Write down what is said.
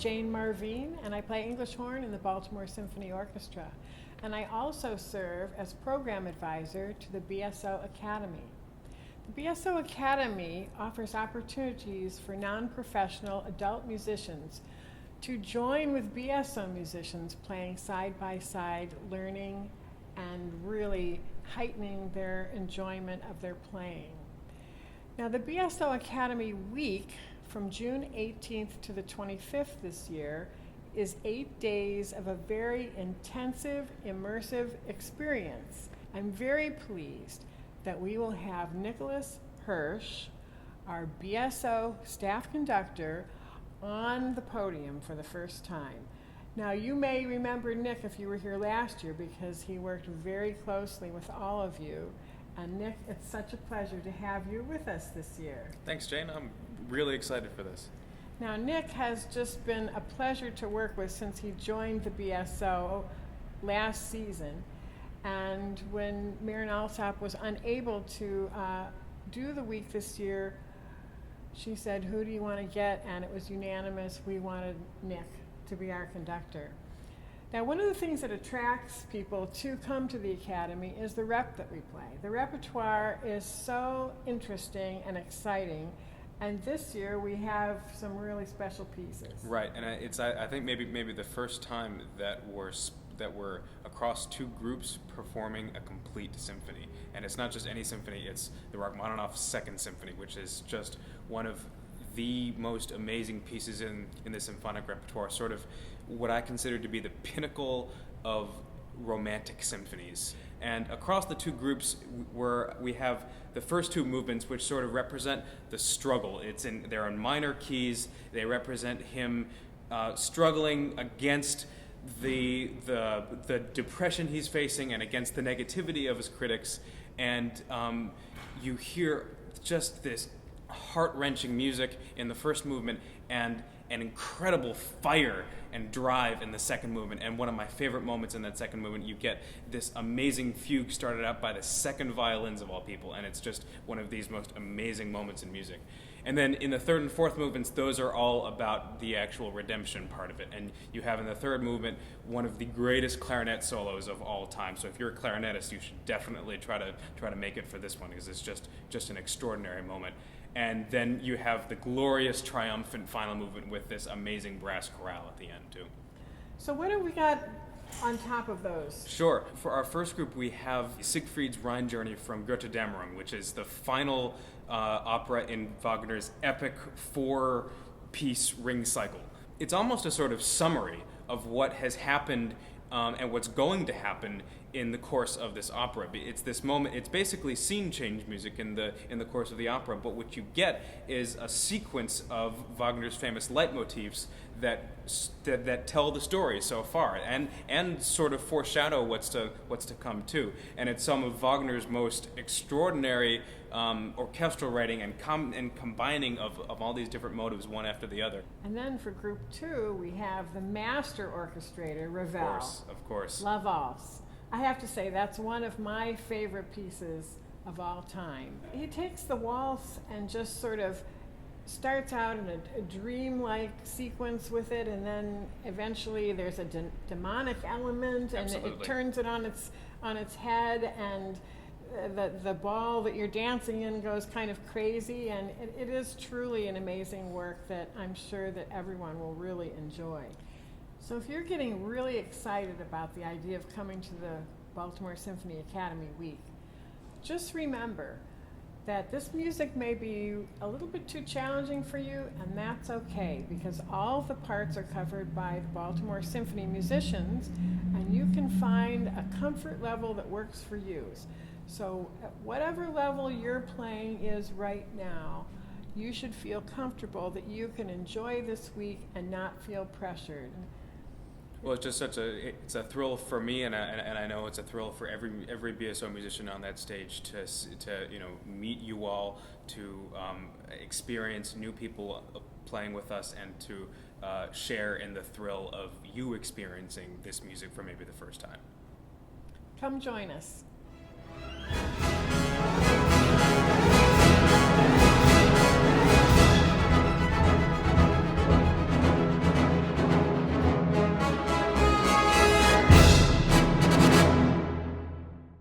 Jane Marvine, and I play English horn in the Baltimore Symphony Orchestra. And I also serve as program advisor to the BSO Academy. The BSO Academy offers opportunities for non-professional adult musicians to join with BSO musicians playing side by side, learning and really heightening their enjoyment of their playing. Now, the BSO Academy week from June 18th to the 25th this year is 8 days of a very intensive, immersive experience. I'm very pleased that we will have Nicholas Hersh, our BSO staff conductor, on the podium for the first time. Now, you may remember Nick if you were here last year because he worked very closely with all of you. And Nick, it's such a pleasure to have you with us this year. Thanks, Jane. I'm really excited for this. Now, Nick has just been a pleasure to work with since he joined the BSO last season. And when Marin Alsop was unable to do the week this year, she said, "Who do you want to get?" And it was unanimous. We wanted Nick to be our conductor. Now, one of the things that attracts people to come to the Academy is the rep that we play. The repertoire is so interesting and exciting, and this year we have some really special pieces. Right, and I think maybe the first time that we're across two groups performing a complete symphony. And it's not just any symphony, it's the Rachmaninoff Second Symphony, which is just one of the most amazing pieces in the symphonic repertoire, sort of what I consider to be the pinnacle of romantic symphonies. And across the two groups, we have the first two movements, which sort of represent the struggle. They're in minor keys. They represent him struggling against the depression he's facing and against the negativity of his critics. And you hear just this heart-wrenching music in the first movement and an incredible fire and drive in the second movement. And one of my favorite moments in that second movement, you get this amazing fugue started out by the second violins of all people, and it's just one of these most amazing moments in music. And then in the third and fourth movements, those are all about the actual redemption part of it. And you have in the third movement one of the greatest clarinet solos of all time. So if you're a clarinetist, you should definitely try to make it for this one, because it's just an extraordinary moment. And then you have the glorious, triumphant final movement with this amazing brass chorale at the end, too. So what have we got on top of those? Sure. For our first group, we have Siegfried's Rhine Journey from Götterdämmerung, which is the final opera in Wagner's epic four-piece ring cycle. It's almost a sort of summary of what has happened and what's going to happen in the course of this opera. It's this moment. It's basically scene change music in the course of the opera. But what you get is a sequence of Wagner's famous leitmotifs that tell the story so far and sort of foreshadow what's to come too. And it's some of Wagner's most extraordinary orchestral writing and combining of all these different motives one after the other. And then for group two, we have the master orchestrator, Ravel. Of course. La Valse. I have to say, that's one of my favorite pieces of all time. He takes the waltz and just sort of starts out in a dream-like sequence with it, and then eventually there's a demonic element, and it turns it on its head, and the ball that you're dancing in goes kind of crazy, and it is truly an amazing work that I'm sure that everyone will really enjoy. So if you're getting really excited about the idea of coming to the Baltimore Symphony Academy week, just remember that this music may be a little bit too challenging for you, and that's okay, because all the parts are covered by the Baltimore Symphony musicians, and you can find a comfort level that works for you. So at whatever level your playing is right now, you should feel comfortable that you can enjoy this week and not feel pressured. Well, it's just it's a thrill for me, and I know it's a thrill for every BSO musician on that stage to meet you all, to experience new people playing with us, and to share in the thrill of you experiencing this music for maybe the first time. Come join us.